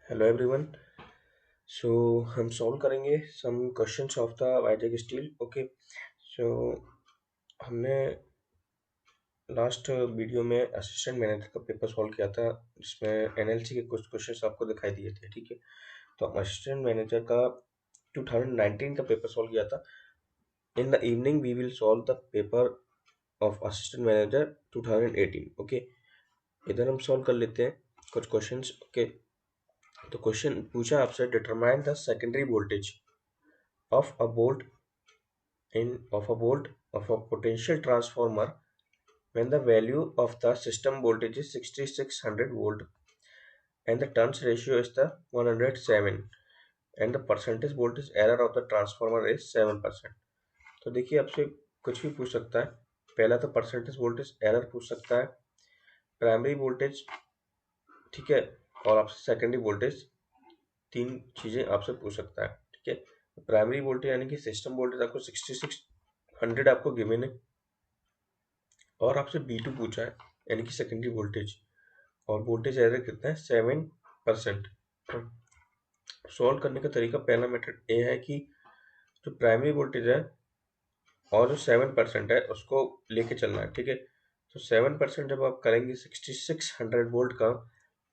Hello everyone. सो हम solve करेंगे some questions of the वाइटेक स्टील। ओके। सो हमने लास्ट वीडियो में असिस्टेंट मैनेजर का पेपर सॉल्व किया था, जिसमें एनएलसी के कुछ क्वेश्चंस आपको दिखाई दिए थे। ठीक है, तो हम असिस्टेंट मैनेजर का 2019 का पेपर सॉल्व किया था। In the evening we will solve the paper of assistant manager 2018। Okay, इधर हम सॉल्व कर लेते हैं कुछ क्वेश्चंस। ओके, तो क्वेश्चन पूछा आपसे, determine the secondary voltage of a bolt of a potential transformer when the value of the system voltage is 6600 volt and the turns ratio is the 107 and the percentage voltage error of the transformer is 7%। तो देखिए, आपसे कुछ भी पूछ सकता है। पहला तो परसेंटेज वोल्टेज एरर पूछ सकता है, प्राइमरी वोल्टेज, ठीक है, और आपसे सेकेंडरी वोल्टेज। तीन चीजें आपसे पूछ सकता है। ठीक है, प्राइमरी वोल्टेज यानी कि सिस्टम वोल्टेज आपको 6600 आपको गिवन है, और आपसे B2 पूछा है यानी कि सेकेंडरी वोल्टेज, और वोल्टेज एरर कितना है 7%। सॉल्व करने का तरीका, पहला मेथड ये है कि जो प्राइमरी वोल्टेज है और जो 7% है उसको लेके चलना है। ठीक है, तो 7% जब आप करेंगे 6600 वोल्ट का,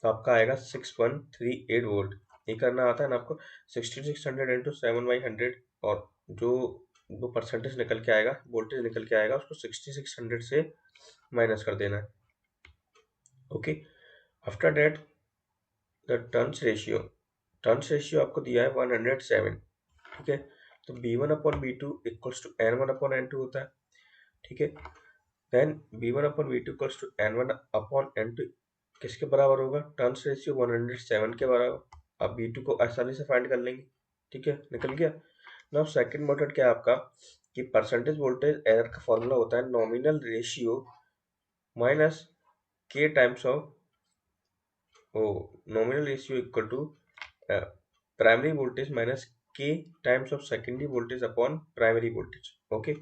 तो आपका आएगा 6138 वोल्ट। ये करना आता है ना आपको, 6600 इंटू 7/100, और जो वो परसेंटेज निकल के आएगा, वोल्टेज निकल के आएगा, उसको 6600 से माइनस कर देना है। Okay, after that the turns ratio आपको दिया है 107। ठीक है, तो B1/B2 इक्वल्स टू N1/N2 होता है। ठीक है, then B1/B2 equals to N1/N2 किसके बराबर होगा? टर्न्स रेशियो 107 के बराबर। आप B2 को आसानी से फाइंड कर लेंगे। ठीक है, निकल गया। नाउ सेकंड मेथड क्या है आपका, कि परसेंटेज वोल्टेज एरर का फॉर्मूला होता है nominal ratio minus K times of nominal ratio equal to primary voltage minus K times of secondary voltage upon primary voltage। Okay,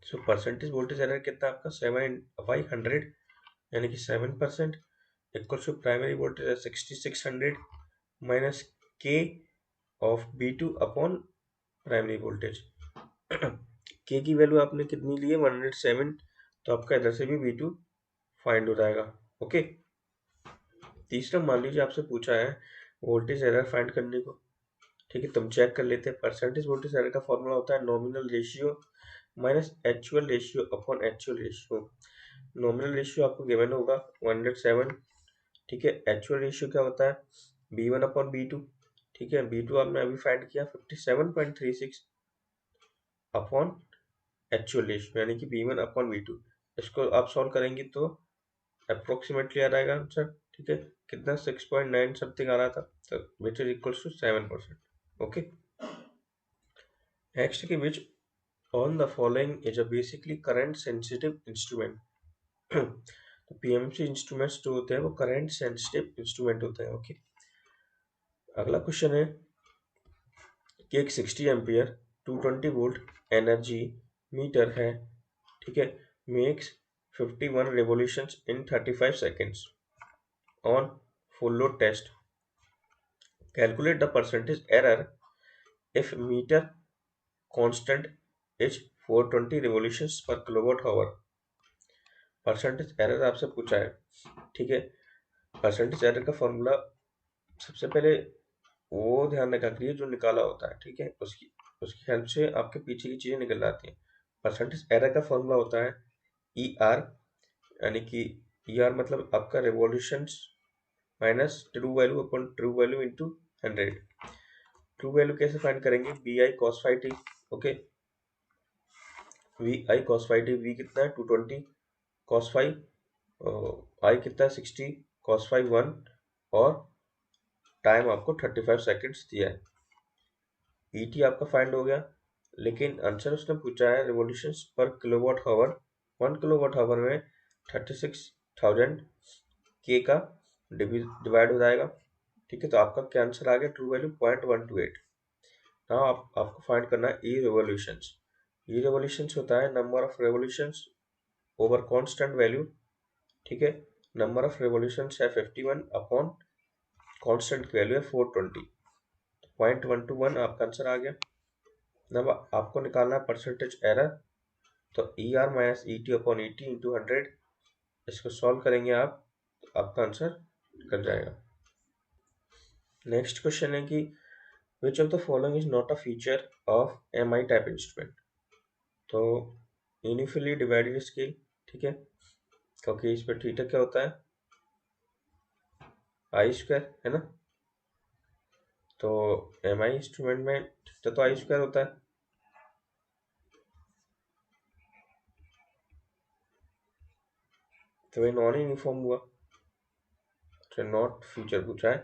so percentage voltage error कितना आपका 7/100 यानी कि 7% equal to primary voltage 6600 minus K of B2 upon primary voltage. K की value आपने कितनी ली है 107, तो आपका इधर से भी B2 फाइंड हो जाएगा। ओके, तीसरा मान लीजिए आपसे पूछा है वोल्टेज एरर फाइंड करने को। ठीक है, तुम चेक कर लेते हैं। परसेंटेज वोल्टेज एरर का फॉर्मूला होता है nominal ratio minus actual ratio upon actual ratio. Nominal ratio आपको गिवन होगा 107। ठीक है, एक्चुअल रेशियो क्या होता है B1/B2। ठीक है, B2 आपने अभी फाइंड किया 57.36 अपॉन एक्चुअल रेशियो यानी कि B1/B2। इसको आप सॉल्व करेंगे तो अप्रोक्सीमेटली आ जाएगा आंसर। ठीक है, कितना 6.9 समथिंग आ रहा था, तो which is equal to 7%। Okay, next कि which on the following is a basically current sensitive instrument. तो पीएमसी इंस्ट्रूमेंट्स जो होते हैं वो करंट सेंसिटिव इंस्ट्रूमेंट होते हैं। ओके, अगला क्वेश्चन है कि एक 60 एम्पियर 220 वोल्ट एनर्जी मीटर है। ठीक है, makes 51 revolutions in 35 seconds on full load test। Calculate the percentage error if meter constant is 420 revolutions per kilowatt hour। Percentage error आपसे पूछा है। ठीक है, परसेंटेज एरर का फॉर्मूला सबसे पहले वो ध्यान रखा करिए जो निकाला होता है। ठीक है, उसकी उसकी हेल्प से आपके पीछे की चीजें निकल जाती हैं। परसेंटेज एरर का फॉर्मूला होता है ER, यानी कि ER मतलब आपका revolutions minus true value upon true value into 100। True value कैसे फाइंड करेंगे? BI cos phi t। Okay, VI cos phi t, V कितना है 220 cos phi, I कितना है 60 cos phi 1, और टाइम आपको 35 सेकेंड्स दिया है। ET आपका फाइंड हो गया, लेकिन आंसर उसने पूछा है रिवॉल्यूशंस पर किलोवाट आवर। 1 किलोवाट आवर में 36,000 K का डिवाइड हो जाएगा। ठीक है, तो आपका क्या आंसर आ गया? True value 0.128। नाउ आपको फाइंड करना है ई रेवोल्यूशंस। ई रेवोल्यूशंस होता है number of revolutions over constant value. ठीक है, नंबर ऑफ रेवोल्यूशंस है 51 अपॉन कांस्टेंट की वैल्यू है 420, 0.121 आपका आंसर आ गया। अब आपको निकालना है परसेंटेज एरर, तो E R minus E T upon E T into 100, इसको सॉल्व करेंगे आप, तो आपका आंसर निकल जाएगा। नेक्स्ट क्वेश्चन है कि which of the following is not a feature of M I type instrument. तो यूनिफिली डिवाइडेड स्केल, ठीक है, क्योंकि इस पर थीटा क्या होता है, आई स्क्वायर है ना, तो एम आई इंस्ट्रूमेंट में थीटा तो आई स्क्वायर होता है। तो ये नॉन यूनिफॉर्म हुआ, तो नॉट फीचर पूछा है,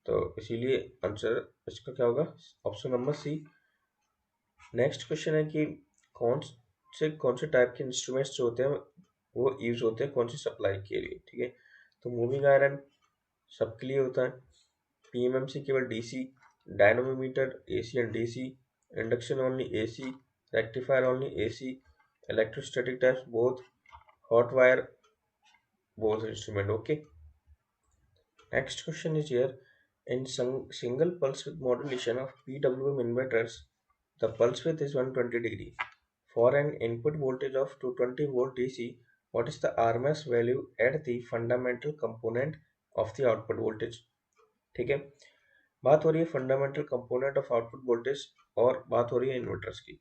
तो इसीलिए आंसर इसका क्या होगा, option number C. Next question है कि कौन से टाइप के इंस्ट्रूमेंट्स जो होते हैं वो यूज होते हैं कौन सी सप्लाई के लिए, ठीक है। तो मूविंग आयरन सबके लिए होता है, पीएमएमसी केवल DC, dynamometer AC and DC, induction only AC, rectifier only AC, electrostatic types both, hot wire both instrument. Okay, next question is here. In single pulse width modulation of PWM inverters, the pulse width is 120 degree. For an input voltage of 220 volt DC, what is the RMS value at the fundamental component of the output voltage? ठीक है, बात हो रही है fundamental component of output voltage और बात हो रही है इन्वर्टर्स की।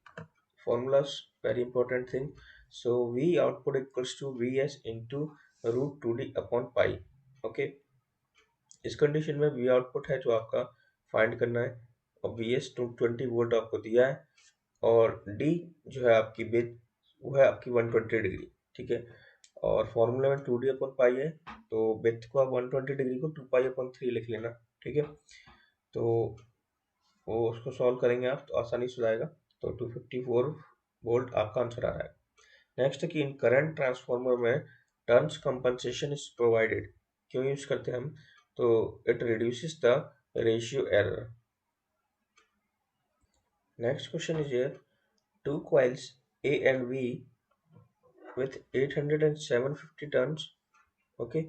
Formulas very important thing, so V output equals to V S into root two D upon pi. Okay, इस कंडीशन में वी आउटपुट है जो आपका फाइंड करना है, और वी एस 220 वोल्ट आपको दिया है, और डी जो है आपकी बेथ वो है आपकी 120 डिग्री, ठीक है। और फॉर्मूला में 2d अपॉन पाई है, तो बेथ को आप 120 डिग्री को 2 पाई अपॉन 3 लिख लेना, ठीक है। तो वो उसको सॉल्व करेंगे आप तो आसानी से हो जाएगा, तो 254 वोल्ट आपका आंसर आ रहा है। नेक्स्ट है कि इन करंट ट्रांसफार्मर में टर्न्स कंपनसेशन इज प्रोवाइडेड, क्यों यूज करते हैं हम, तो it reduces the ratio error. Next question is here, two coils A and V with 800 and 750 turns, okay,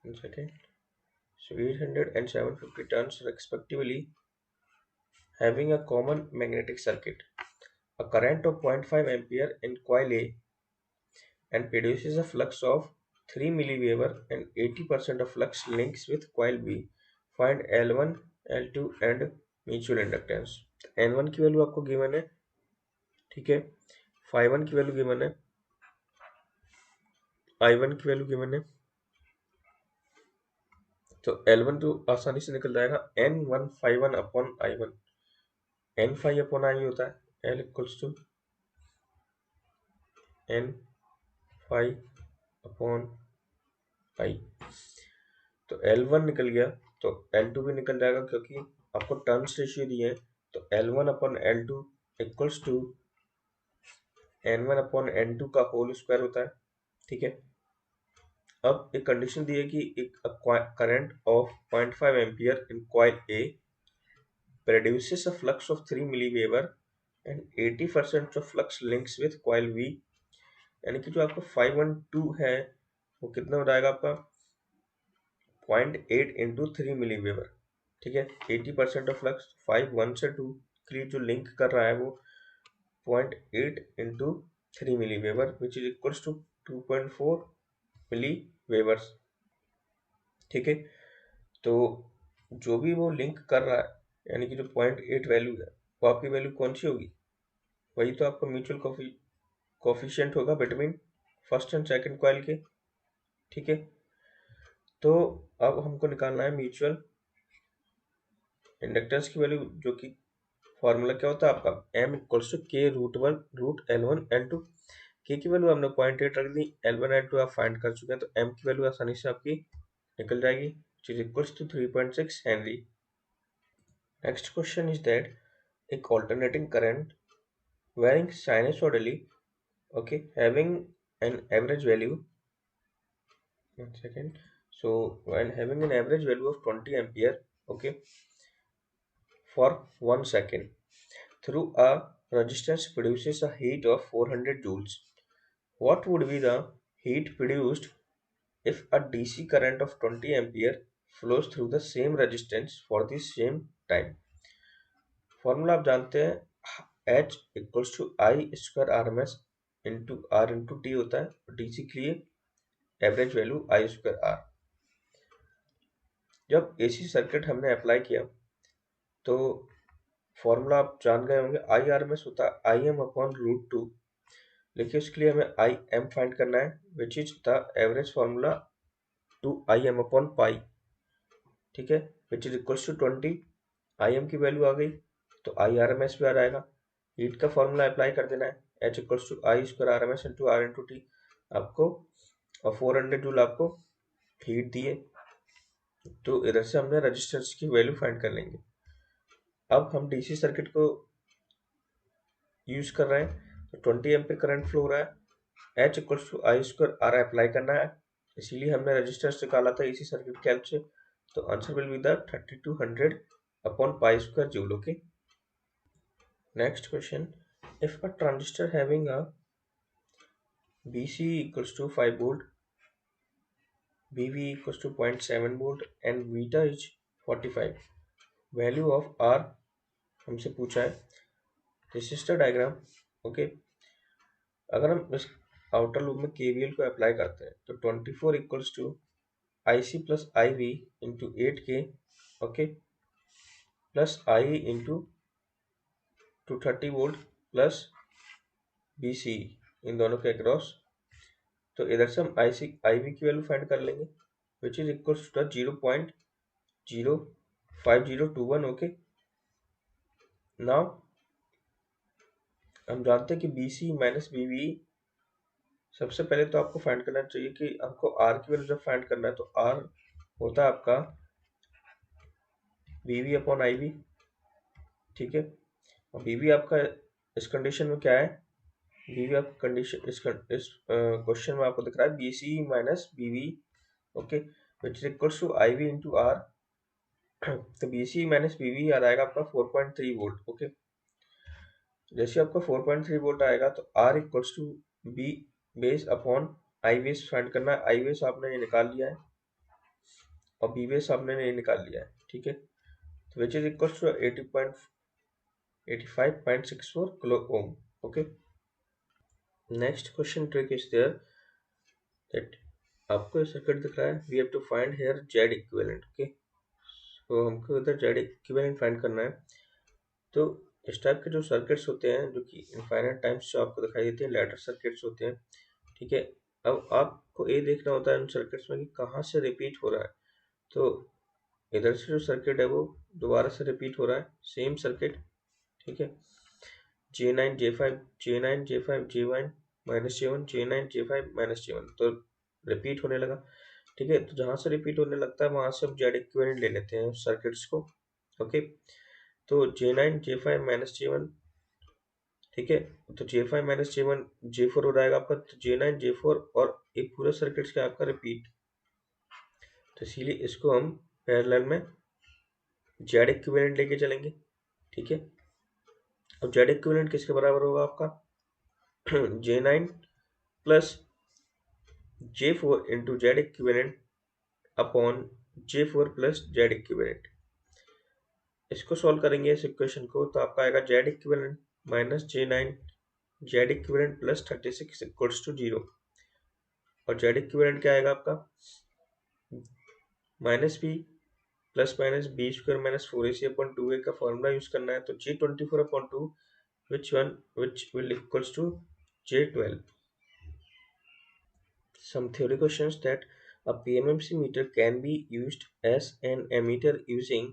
1 second, so 800 and 750 turns respectively, having a common magnetic circuit, a current of 0.5 ampere in coil A and produces a flux of 3 milliweber and 80% of flux links with coil B. Find L1, L2 and mutual inductance। N1 की value आपको given है, ठीक है, phi1 की value given है, I1 की value given है, तो L1 तो आसानी से निकल जाएगा, N1 phi1 upon I1, N phi upon I होता है L equals to N phi upon I, तो L1 निकल गया, तो L2 भी निकल जाएगा, क्योंकि आपको टर्न्स रेशियो दिए हैं, तो L1 upon L2 equals to N1 upon N2 का होल स्क्वायर होता है, ठीक है। अब एक कंडीशन दी है कि एक current of 0.5 ampere in coil A produces a flux of 3 milliweber and 80% of flux links with coil V, यानी कि जो आपका 512 है वो कितना हो जाएगा आपका 0.8 इंटू 3 मिलीवेबर, ठीक है। 80% ऑफ फ्लक्स 5 1 से 2 के लिए जो लिंक कर रहा है वो 0.8 इंटू 3 milliweber which is equals to 2.4 milliwebers, ठीक है। तो जो भी वो लिंक कर रहा है, यानी कि जो 0.8 वैल्यू है वो आपकी वैल्यू कौन सी होगी, वही तो आपका म्यूचुअल कोफिशिएंट होगा between first and second coil के, ठीक है। तो अब हमको निकालना है म्यूचुअल इंडक्टेंस की वैल्यू, जो कि फॉर्मूला क्या होता है आपका m इक्वल्स टू के रूट L1 L2। के की वैल्यू हमने 0.8 रख दी, L1 L2 आप फाइंड कर चुके हैं, तो m की वैल्यू आसानी से आपकी निकल जाएगी, which is equals to 3.6 Henry। Next question is that a alternating current varying sinusoidally, okay, having an average value, 1 second, so when having an average value of 20 ampere, okay, for 1 second through a resistance produces a heat of 400 joules. What would be the heat produced if a DC current of 20 ampere flows through the same resistance for the same time. Formula आप जानते हैं, H इक्वल्स to I square R M S into R into T होता है, DC के लिए average value I square R. जब AC circuit हमने अप्लाई किया तो फॉर्मूला आप जान गए होंगे, आई आर एम एस होता है I M upon root two, लेकिन उसके लिए हमें आई एम फाइंड करना है, which is the average formula two I M upon pi, ठीक है, which is equals to 20। I M की वैल्यू आ गई तो आई आर एम एस भी आ जाएगा। हीट का फॉर्मूला अप्लाई कर देना है, H equals to I square R M S into R into T आपको, और 400 जूल आपको हीट दिए, तो इधर से हमने रेजिस्टेंस की वैल्यू फाइंड कर लेंगे। अब हम डीसी सर्किट को यूज कर रहे हैं तो 20 एम्पीयर करंट फ्लो हो रहा है, H equals to I square R apply करना है, इसीलिए हमने रेजिस्टेंस निकाला था इसी सर्किट के हेल्प से, तो answer will be the 3200 upon pi square joule. Okay, next question, if a transistor having a BC equals to 5 volt, BV equals to 0.7 volt and beta is 45, value of R हमसे पूछा है, this is the diagram. Okay, अगर हम इस outer loop में KVL को apply करते हैं तो 24 equals to IC plus IV into 8K, okay, plus IE into 230 volt plus BC इन दोनों के अक्रॉस, तो इधर से हम IV की वैल्यू फाइंड कर लेंगे, which is equals to 0.05021। Okay, now हम जानते हैं कि BC माइनस BV, सबसे पहले तो आपको फाइंड करना चाहिए कि आपको R की वैल्यू जब फाइंड करना है तो R होता है आपका BV अपॉन IB, ठीक है, और BV आपका इस कंडीशन में क्या है, BV आपका कंडीशन इस क्वेश्चन में आपको दिख रहा है BC minus BV, okay, which is equals to IB into R, तो BC माइनस BV आ जाएगा आपका 4.3 वोल्ट। ओके, जैसे आपका 4.3 वोल्ट आएगा तो R equals to B base upon I base find करना है, आई बेस आपने ये निकाल लिया है और बी बेस आपने ये निकाल लिया है, ठीक है, तो which is equals to 85.64 kilo ohm. Okay, next question trick is there that आपको सर्किट दिख रहा है, we have to find here Z equivalent. Okay, तो हमको इधर जेड इक्विवेलेंट फाइंड करना है, तो इस टाइप के जो सर्किट्स होते हैं जो कि इनफाइनाइट टाइम्स जो आपको दिखाई देते हैं लैडर सर्किट्स होते हैं, ठीक है, अब आपको ये देखना होता है उन सर्किट्स में कि कहाँ से रिपीट हो रहा है, तो इधर से जो सर्किट है वो दोबारा से रिपीट हो रहा है, सेम सर्किट, ठीक है, J9 J5 J9 J5 J1 minus J1 J9 J5 minus J1, तो रिपीट होने लगा, ठीक है, तो जहां से रिपीट होने लगता है वहां से हम जेड इक्विवेलेंट ले लेते हैं सर्किट्स को। ओके, तो J9 J5 माइनस J1, ठीक है, तो J5 माइनस J1 J4 हो जाएगा आपका, तो J9 J4 और एक पूरा सर्किट्स का आपका रिपीट, तो इसीलिए इसको हम पैरेलल में जेड इक्विवेलेंट लेके चलेंगे, ठीक है, अब जेड इक्विवेलेंट किसके बराबर होगा आपका J9 plus J4 into Z equivalent upon J4 plus Z equivalent. इसको सॉल्व करेंगे इस इक्वेशन को तो आपका आएगा Z equivalent minus J9 Z equivalent plus 36 equals to 0, और जेड इक्विवेलेंट क्या आएगा आपका minus B plus minus B square minus 4AC upon 2A का फॉर्मूला यूज करना है, तो J24 अपॉन 2 which will equals to J12। Some theory questions that a PMMC meter can be used as an ammeter using,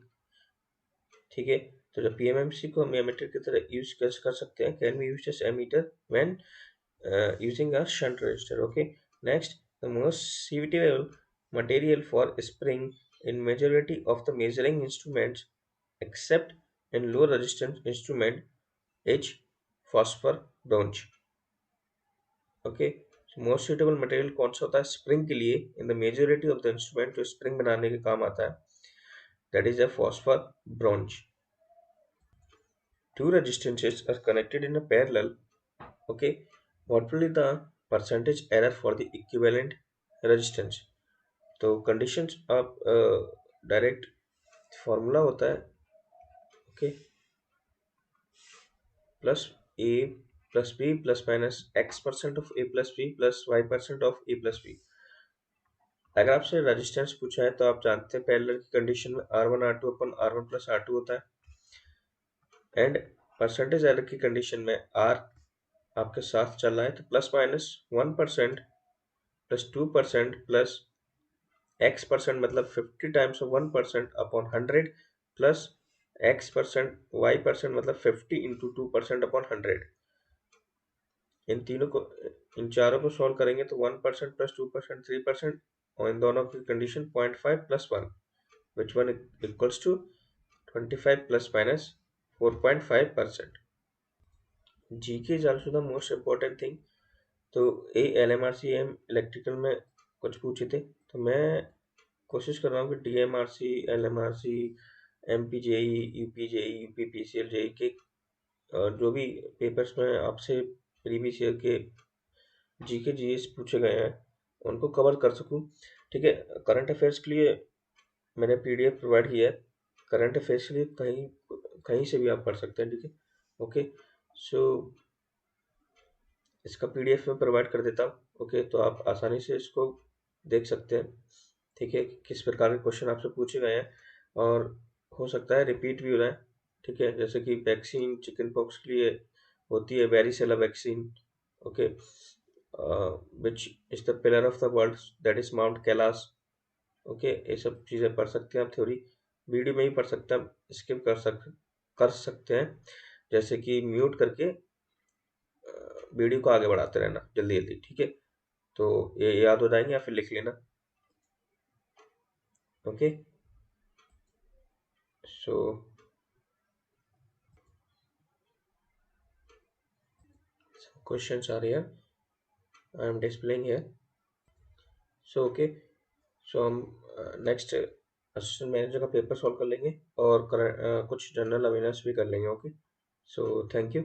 ठीक है, तो जब PMMC को हम एमीटर की तरह यूज कर सकते हैं, can be used as ammeter when using a shunt resistor। Okay, next, the most suitable material for spring in majority of the measuring instruments except in low resistance instrument is phosphor bronze। Okay, so most suitable material कौन सा होता है spring के लिए in the majority of the instrument जो spring बनाने के काम आता है, that is a phosphor bronze। Two resistances are connected in a parallel। Okay, what will be the percentage error for the equivalent resistance, तो conditions आप direct formula होता है, okay, plus A plus B plus minus x% of A plus B plus y% of A plus B. अगर आपसे resistance पूछा है तो आप जानते हैं पैरेलल की कंडीशन में R1 R2 अपन R1 प्लस R2 होता है, एंड परसेंटेज एरर की कंडीशन में R आपके साथ चल रहा है तो plus minus 1% plus 2% plus x% मतलब 50 times of 1% upon 100 plus x% y% मतलब 50 इंटू 2% अपॉन 100। इन चारों को सॉल्व करेंगे तो 1% प्लस 2% 3%, और इन दोनों की condition 0.5 plus 1 which one equals to 25 plus minus 4.5%। G K is also the most important thing. तो A L M R C M electrical में कुछ पूछे थे, तो मैं कोशिश कर रहा हूँ कि D M R C, L M R C, M P J E, U P J E, U P P C L J E के जो भी पेपर्स में आपसे प्रीवियस ईयर के जी के जी एस पूछे गए हैं उनको कवर कर सकूं। ठीक है, करंट अफेयर्स के लिए मैंने पीडीएफ प्रोवाइड किया है, करंट अफेयर्स के लिए कहीं कहीं से भी आप पढ़ सकते हैं। ठीक है, ओके, सो इसका पीडीएफ में प्रोवाइड कर देता हूँ। ओके, तो आप आसानी से इसको देख सकते हैं। ठीक है, किस प्रकार के क्वेश्चन आपसे पूछे गए हैं, और हो सकता है रिपीट भी हो रहा है। ठीक है, जैसे कि वैक्सीन चिकन पॉक्स के लिए होती है varicella vaccine, okay, which is the pillar of the world, that is mount Kailash. Okay, ये सब चीज़ें पढ़ सकते हैं आप, थ्योरी वीडियो में ही पढ़ सकते हैं, आप स्किप कर सकते हैं, जैसे कि म्यूट करके वीडियो को आगे बढ़ाते रहना जल्दी जल्दी। ठीक है, तो ये याद हो जाएंगे या फिर लिख लेना। Okay, so questions are here, I am displaying here. So okay, so हम नेक्स्ट असिस्टेंट मैनेजर का पेपर सॉल्व कर लेंगे और कुछ जनरल अवेयरनेस भी कर लेंगे। Okay, so thank you.